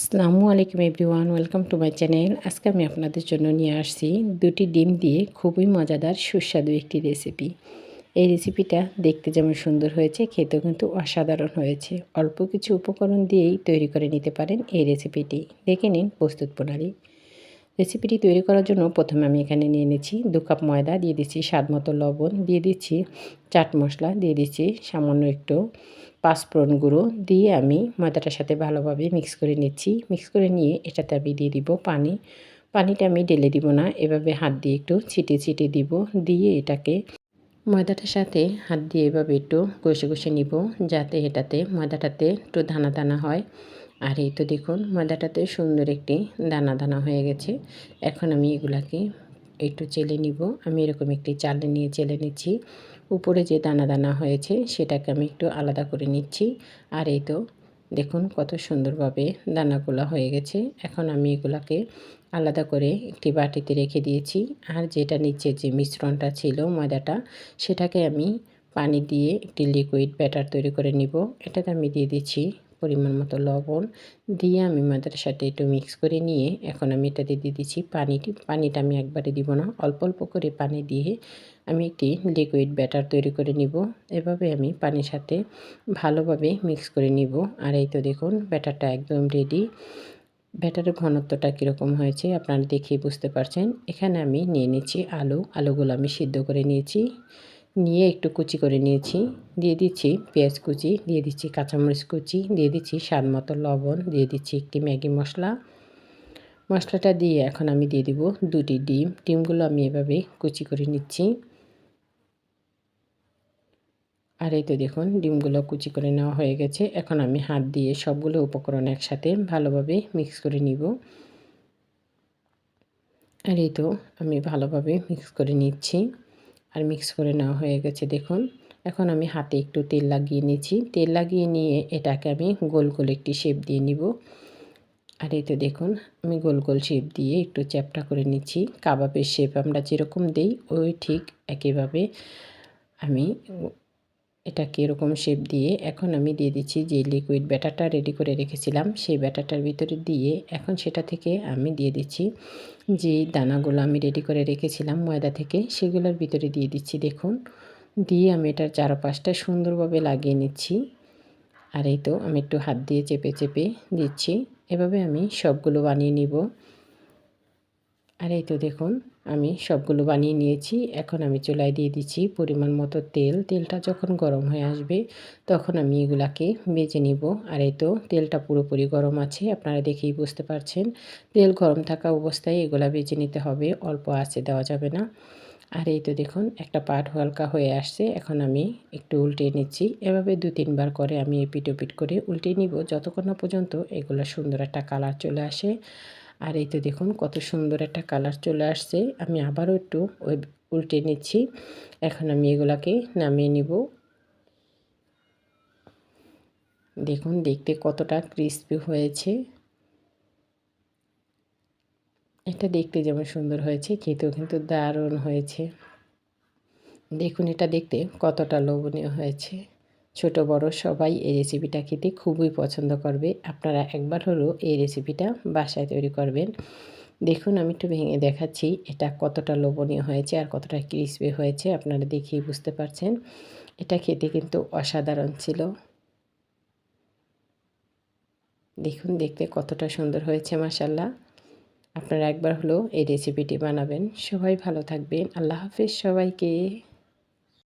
আসসালামু আলাইকুম everyone, welcome to my channel. আজকে আমি আপনাদের জন্য নিয়ে আসছি দুটি ডিম দিয়ে খুবই মজাদার সুস্বাদু একটি রেসিপি। এই রেসিপিটা দেখতে যেমন সুন্দর হয়েছে, খেতেও কিন্তু অসাধারণ হয়েছে। অল্প কিছু উপকরণ দিয়েই তৈরি করে নিতে পারেন এই রেসিপিটি। দেখে নিন প্রস্তুত প্রণালী। রেসিপিটি তৈরি করার জন্য প্রথমে আমি এখানে নিয়ে নিচ্ছি 2 কাপ ময়দা, দিয়ে দিচ্ছি স্বাদ মতো লবণ, দিয়ে দিচ্ছি চাট মশলা, দিয়ে দিচ্ছি সামান্য একটু পাঁচফোড়ন গুঁড়ো দিয়ে আমি ময়দাটার সাথে ভালোভাবে মিক্স করে নিচ্ছি। মিক্স করে নিয়ে এটাতে আমি দিয়ে দিব পানি। পানিটা আমি ঢেলে দিব না, এভাবে হাত দিয়ে একটু ছিটিয়ে দিব। দিয়ে এটাকে ময়দাটার সাথে হাত দিয়ে এভাবে একটু ঘষে নিব, যাতে এটাতে ময়দাটাতে একটু দানা দানা হয়। আর এই তো দেখুন ময়দাটাতে সুন্দর একটি দানা দানা হয়ে গেছে। এখন আমি এগুলাকে একটু চেলে নিব। আমি এরকম একটি চালনি নিয়ে চেলে নিচ্ছি। উপরে যে দানা দানা হয়েছে সেটাকে আমি একটু আলাদা করে নিচ্ছি। আর এই তো দেখুন কত সুন্দরভাবে দানাগুলো হয়ে গেছে। এখন আমি এগুলাকে আলাদা করে একটি বাটিতে রেখে দিয়েছি। আর যেটা নিচে যে মিশ্রণটা ছিল ময়দাটা, সেটাকে আমি পানি দিয়ে একটি লিকুইড ব্যাটার তৈরি করে নিব। এটাতে আমি দিয়ে দিচ্ছি পরিমাণ মতো লবণ, দিয়ে আমি ময়দাটার সাথে একটু মিক্স করে নিয়ে এখন আমি এটাতে দিয়ে দিচ্ছি পানিটা আমি একবারে দিব না, অল্প অল্প করে পানি দিয়ে আমি একটি লিকুইড ব্যাটার তৈরি করে নিব। এভাবে আমি পানির সাথে ভালোভাবে মিক্স করে নিব। আর এই তো দেখুন ব্যাটারটা একদম রেডি। ব্যাটারের ঘনত্বটা কীরকম হয়েছে আপনারা দেখেই বুঝতে পারছেন। এখানে আমি নিয়ে নিচ্ছি আলুগুলো আমি সিদ্ধ করে নিয়েছি, নিয়ে একটু কুচি করে নিয়েছি। দিয়ে দিচ্ছি পেঁয়াজ কুচি, দিয়ে দিচ্ছি কাঁচামরিচ কুচি, দিয়ে দিচ্ছি স্বাদ মতো লবণ, দিয়ে দিচ্ছি একটি ম্যাগি মশলাটা দিয়ে এখন আমি দিয়ে দিব দুটি ডিমগুলো আমি এভাবে কুচি করে নিচ্ছি। আর এই তো দেখুন ডিমগুলো কুচি করে নেওয়া হয়ে গেছে। এখন আমি হাত দিয়ে সবগুলো উপকরণ একসাথে ভালোভাবে মিক্স করে নিব। আর এই তো আমি ভালোভাবে মিক্স করে নিচ্ছি। আর মিক্স করে নেওয়া হয়ে গেছে দেখুন। এখন আমি হাতে একটু তেল লাগিয়ে নিচ্ছি। তেল লাগিয়ে নিয়ে এটাকে আমি গোল গোল একটি শেপ দিয়ে নিব। আর এই তো দেখুন আমি গোল গোল শেপ দিয়ে একটু চ্যাপ্টা করে নিচ্ছি। কাবাবের শেপ আমরা যেরকম দেই ওই ঠিক একইভাবে আমি এটাকে এরকম শেপ দিয়ে এখন আমি দিয়ে দিচ্ছি যে লিকুইড ব্যাটারটা রেডি করে রেখেছিলাম, সেই ব্যাটারটার ভিতরে দিয়ে এখন সেটা থেকে আমি দিয়ে দিচ্ছি যে দানাগুলো আমি রেডি করে রেখেছিলাম ময়দা থেকে, সেগুলোর ভিতরে দিয়ে দিচ্ছি দেখুন। দিয়ে আমি এটার চারপাশটা সুন্দরভাবে লাগিয়ে নিচ্ছি। আর এই তো আমি একটু হাত দিয়ে চেপে চেপে দিচ্ছি। এভাবে আমি সবগুলো বানিয়ে নিব। আর এই তো দেখুন আমি সবগুলো বানিয়ে নিয়েছি। এখন আমি চুলায় দিয়ে দিচ্ছি পরিমাণ মতো তেল। তেলটা যখন গরম হয়ে আসবে তখন আমি এগুলাকে ভেজে নিব। আর এই তো তেলটা পুরোপুরি গরম আছে, আপনারা দেখেই বুঝতে পারছেন। তেল গরম থাকা অবস্থায় এগুলা ভেজে নিতে হবে, অল্প আঁচে দেওয়া যাবে না। আর এই তো দেখুন একটা পাট হালকা হয়ে আসছে, এখন আমি একটু উল্টিয়ে নিচ্ছি। এভাবে 2-3 বার করে আমি এপিট ওপিট করে উল্টিয়ে নিব যতক্ষণ না পর্যন্ত এগুলো সুন্দর একটা কালার চলে আসে। আর এই তো দেখুন কত সুন্দর একটা কালার চলে আসছে। আমি আবারও একটু উল্টে নিচ্ছি। এখন আমি এগুলাকে নামিয়ে নিব। দেখুন দেখতে কতটা ক্রিস্পি হয়েছে। এটা দেখতে যেমন সুন্দর হয়েছে, খেতেও কিন্তু দারুণ হয়েছে। দেখুন এটা দেখতে কতটা লোভনীয় হয়েছে। ছোট বড় সবাই এই রেসিপিটা খেতে খুবই পছন্দ করবে। আপনারা একবার হলেও এই রেসিপিটা বাসায় তৈরি করবেন। দেখুন আমি একটু ভেঙে দেখাচ্ছি এটা কতটা লোভনীয় হয়েছে আর কতটা ক্রিসপি হয়েছে, আপনারা দেখেই বুঝতে পারছেন। এটা খেতে কিন্তু অসাধারণ ছিল। দেখুন দেখতে কতটা সুন্দর হয়েছে মাশাআল্লাহ। আপনারা একবার হলেও এই রেসিপিটি বানাবেন। সবাই ভালো থাকবেন। আল্লাহ হাফেজ সবাইকে।